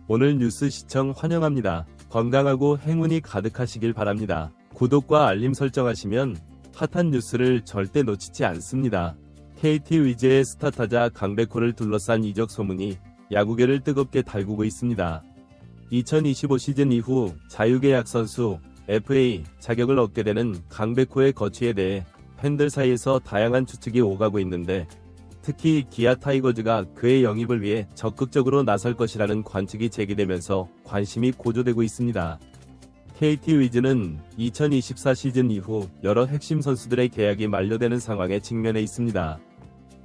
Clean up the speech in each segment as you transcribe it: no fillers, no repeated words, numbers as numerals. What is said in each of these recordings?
오늘 뉴스 시청 환영합니다. 건강하고 행운이 가득하시길 바랍니다. 구독과 알림 설정하시면 핫한 뉴스를 절대 놓치지 않습니다. KT 위즈의 스타타자 강백호를 둘러싼 이적 소문이 야구계를 뜨겁게 달구고 있습니다. 2025 시즌 이후 자유계약 선수 FA 자격을 얻게 되는 강백호의 거취에 대해 팬들 사이에서 다양한 추측이 오가고 있는데, 특히 기아 타이거즈가 그의 영입을 위해 적극적으로 나설 것이라는 관측이 제기되면서 관심이 고조되고 있습니다. KT 위즈는 2024 시즌 이후 여러 핵심 선수들의 계약이 만료되는 상황에 직면해 있습니다.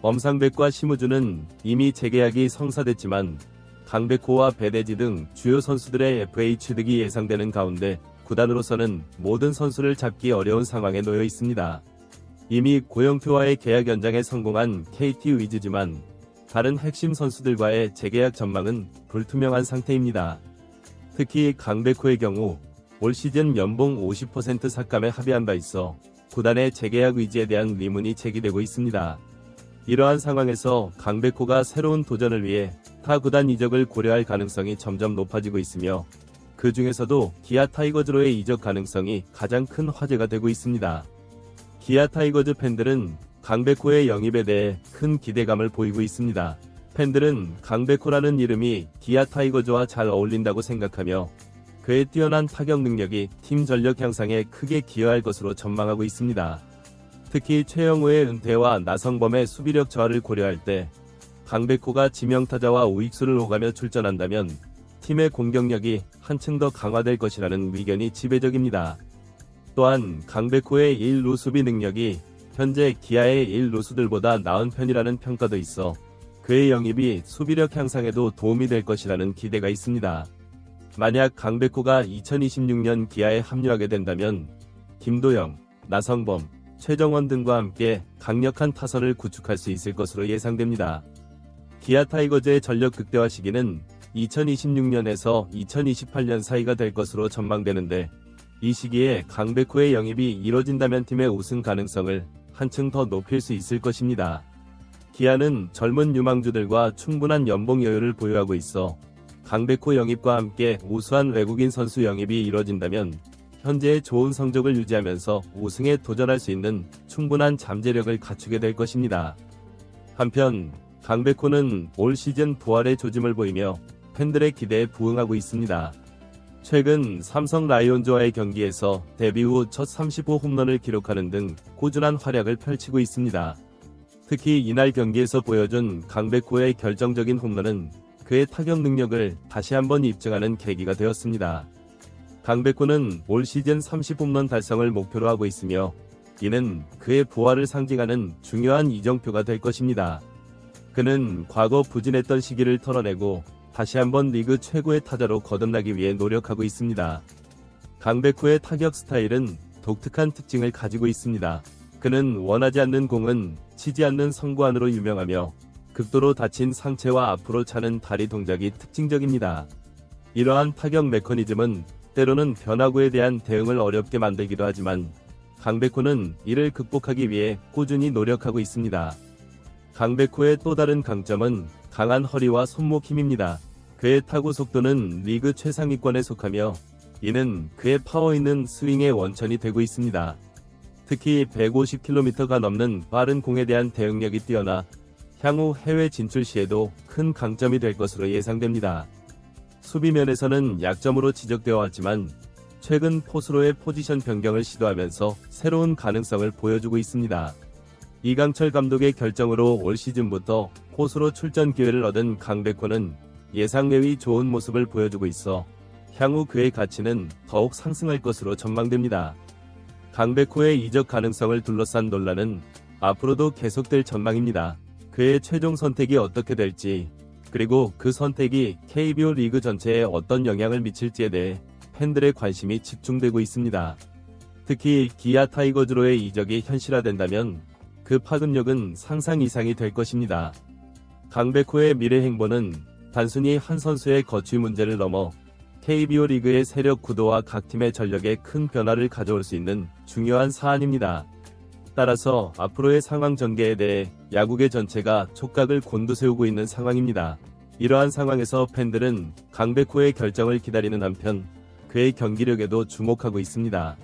엄상백과 심우준은 이미 재계약이 성사됐지만 강백호와 배대지 등 주요 선수들의 FA 취득이 예상되는 가운데 구단으로서는 모든 선수를 잡기 어려운 상황에 놓여 있습니다. 이미 고영표와의 계약 연장에 성공한 KT 위즈지만 다른 핵심 선수들과의 재계약 전망은 불투명한 상태입니다. 특히 강백호의 경우 올 시즌 연봉 50% 삭감에 합의한 바 있어 구단의 재계약 의지에 대한 의문이 제기되고 있습니다. 이러한 상황에서 강백호가 새로운 도전을 위해 타 구단 이적을 고려할 가능성이 점점 높아지고 있으며, 그 중에서도 기아 타이거즈로의 이적 가능성이 가장 큰 화제가 되고 있습니다. 기아 타이거즈 팬들은 강백호의 영입에 대해 큰 기대감을 보이고 있습니다. 팬들은 강백호라는 이름이 기아 타이거즈와 잘 어울린다고 생각하며 그의 뛰어난 타격 능력이 팀 전력 향상에 크게 기여할 것으로 전망하고 있습니다. 특히 최영우의 은퇴와 나성범의 수비력 저하를 고려할 때 강백호가 지명타자와 우익수를 오가며 출전한다면 팀의 공격력이 한층 더 강화될 것이라는 의견이 지배적입니다. 또한 강백호의 1루 수비 능력이 현재 기아의 1루수들보다 나은 편이라는 평가도 있어 그의 영입이 수비력 향상에도 도움이 될 것이라는 기대가 있습니다. 만약 강백호가 2026년 기아에 합류하게 된다면 김도영, 나성범, 최정원 등과 함께 강력한 타선을 구축할 수 있을 것으로 예상됩니다. 기아 타이거즈의 전력 극대화 시기는 2026년에서 2028년 사이가 될 것으로 전망되는데, 이 시기에 강백호의 영입이 이뤄진다면 팀의 우승 가능성을 한층 더 높일 수 있을 것입니다. 기아는 젊은 유망주들과 충분한 연봉 여유를 보유하고 있어 강백호 영입과 함께 우수한 외국인 선수 영입이 이뤄진다면 현재의 좋은 성적을 유지하면서 우승에 도전할 수 있는 충분한 잠재력을 갖추게 될 것입니다. 한편 강백호는 올 시즌 부활의 조짐을 보이며 팬들의 기대에 부응하고 있습니다. 최근 삼성 라이온즈와의 경기에서 데뷔 후 첫 30호 홈런을 기록하는 등 꾸준한 활약을 펼치고 있습니다. 특히 이날 경기에서 보여준 강백호의 결정적인 홈런은 그의 타격 능력을 다시 한번 입증하는 계기가 되었습니다. 강백호는 올 시즌 30홈런 달성을 목표로 하고 있으며, 이는 그의 부활을 상징하는 중요한 이정표가 될 것입니다. 그는 과거 부진했던 시기를 털어내고 다시 한번 리그 최고의 타자로 거듭나기 위해 노력하고 있습니다. 강백호의 타격 스타일은 독특한 특징을 가지고 있습니다. 그는 원하지 않는 공은 치지 않는 성구안으로 유명하며 극도로 다친 상체와 앞으로 차는 다리 동작이 특징적입니다. 이러한 타격 메커니즘은 때로는 변화구에 대한 대응을 어렵게 만들기도 하지만 강백호는 이를 극복하기 위해 꾸준히 노력하고 있습니다. 강백호의 또 다른 강점은 강한 허리와 손목 힘입니다. 그의 타구 속도는 리그 최상위권에 속하며 이는 그의 파워 있는 스윙의 원천이 되고 있습니다. 특히 150km가 넘는 빠른 공에 대한 대응력이 뛰어나 향후 해외 진출 시에도 큰 강점이 될 것으로 예상됩니다. 수비면에서는 약점으로 지적되어 왔지만 최근 포수로의 포지션 변경을 시도하면서 새로운 가능성을 보여주고 있습니다. 이강철 감독의 결정으로 올 시즌부터 포수로 출전 기회를 얻은 강백호는 예상 외의 좋은 모습을 보여주고 있어 향후 그의 가치는 더욱 상승할 것으로 전망됩니다. 강백호의 이적 가능성을 둘러싼 논란은 앞으로도 계속될 전망입니다. 그의 최종 선택이 어떻게 될지, 그리고 그 선택이 KBO 리그 전체에 어떤 영향을 미칠지에 대해 팬들의 관심이 집중되고 있습니다. 특히 기아 타이거즈로의 이적이 현실화된다면 그 파급력은 상상 이상이 될 것입니다. 강백호의 미래 행보는 단순히 한 선수의 거취 문제를 넘어 KBO 리그의 세력 구도와 각 팀의 전력에 큰 변화를 가져올 수 있는 중요한 사안입니다. 따라서 앞으로의 상황 전개에 대해 야구계 전체가 촉각을 곤두세우고 있는 상황입니다. 이러한 상황에서 팬들은 강백호의 결정을 기다리는 한편 그의 경기력에도 주목하고 있습니다.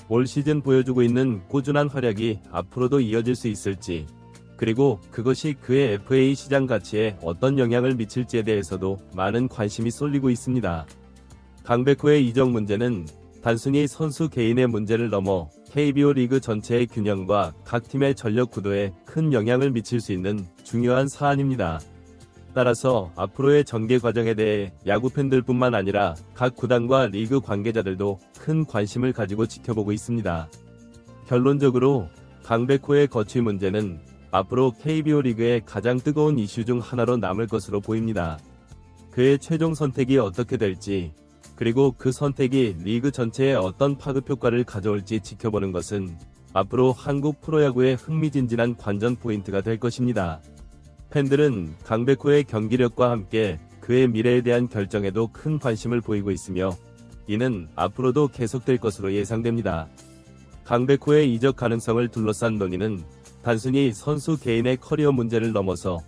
올 시즌 보여주고 있는 꾸준한 활약이 앞으로도 이어질 수 있을지, 그리고 그것이 그의 FA 시장 가치에 어떤 영향을 미칠지에 대해서도 많은 관심이 쏠리고 있습니다. 강백호의 이적 문제는 단순히 선수 개인의 문제를 넘어 KBO 리그 전체의 균형과 각 팀의 전력 구도에 큰 영향을 미칠 수 있는 중요한 사안입니다. 따라서 앞으로의 전개 과정에 대해 야구 팬들뿐만 아니라 각 구단과 리그 관계자들도 큰 관심을 가지고 지켜보고 있습니다. 결론적으로 강백호의 거취 문제는 앞으로 KBO 리그의 가장 뜨거운 이슈 중 하나로 남을 것으로 보입니다. 그의 최종 선택이 어떻게 될지, 그리고 그 선택이 리그 전체에 어떤 파급 효과를 가져올지 지켜보는 것은 앞으로 한국 프로야구의 흥미진진한 관전 포인트가 될 것입니다. 팬들은 강백호의 경기력과 함께 그의 미래에 대한 결정에도 큰 관심을 보이고 있으며 이는 앞으로도 계속될 것으로 예상됩니다. 강백호의 이적 가능성을 둘러싼 논의는 단순히 선수 개인의 커리어 문제를 넘어서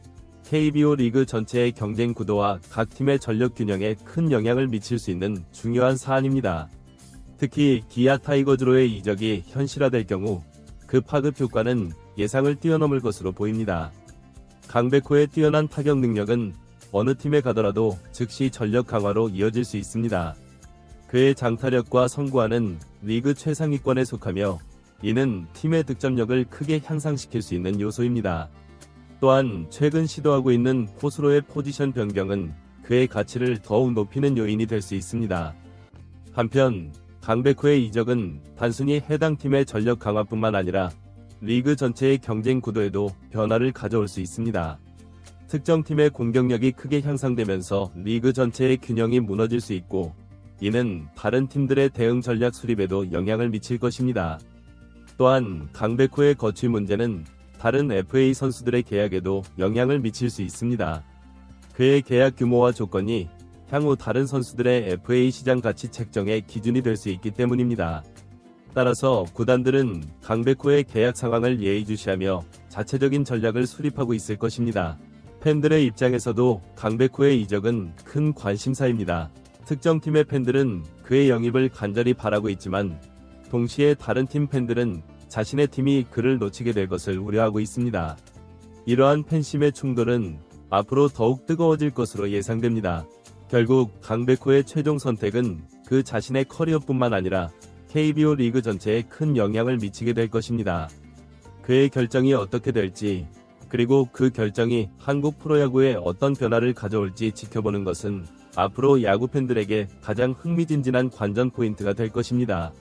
KBO 리그 전체의 경쟁 구도와 각 팀의 전력 균형에 큰 영향을 미칠 수 있는 중요한 사안입니다. 특히 기아 타이거즈로의 이적이 현실화될 경우 그 파급 효과는 예상을 뛰어넘을 것으로 보입니다. 강백호의 뛰어난 타격 능력은 어느 팀에 가더라도 즉시 전력 강화로 이어질 수 있습니다. 그의 장타력과 성구안은 리그 최상위권에 속하며 이는 팀의 득점력을 크게 향상시킬 수 있는 요소입니다. 또한 최근 시도하고 있는 포수로의 포지션 변경은 그의 가치를 더욱 높이는 요인이 될 수 있습니다. 한편 강백호의 이적은 단순히 해당 팀의 전력 강화뿐만 아니라 리그 전체의 경쟁 구도에도 변화를 가져올 수 있습니다. 특정 팀의 공격력이 크게 향상되면서 리그 전체의 균형이 무너질 수 있고 이는 다른 팀들의 대응 전략 수립에도 영향을 미칠 것입니다. 또한 강백호의 거취 문제는 다른 FA 선수들의 계약에도 영향을 미칠 수 있습니다. 그의 계약 규모와 조건이 향후 다른 선수들의 FA 시장 가치 책정의 기준이 될 수 있기 때문입니다. 따라서 구단들은 강백호의 계약 상황을 예의주시하며 자체적인 전략을 수립하고 있을 것입니다. 팬들의 입장에서도 강백호의 이적은 큰 관심사입니다. 특정 팀의 팬들은 그의 영입을 간절히 바라고 있지만 동시에 다른 팀 팬들은 자신의 팀이 그를 놓치게 될 것을 우려하고 있습니다. 이러한 팬심의 충돌은 앞으로 더욱 뜨거워질 것으로 예상됩니다. 결국 강백호의 최종 선택은 그 자신의 커리어뿐만 아니라 KBO 리그 전체에 큰 영향을 미치게 될 것입니다. 그의 결정이 어떻게 될지, 그리고 그 결정이 한국 프로야구에 어떤 변화를 가져올지 지켜보는 것은 앞으로 야구 팬들에게 가장 흥미진진한 관전 포인트가 될 것입니다.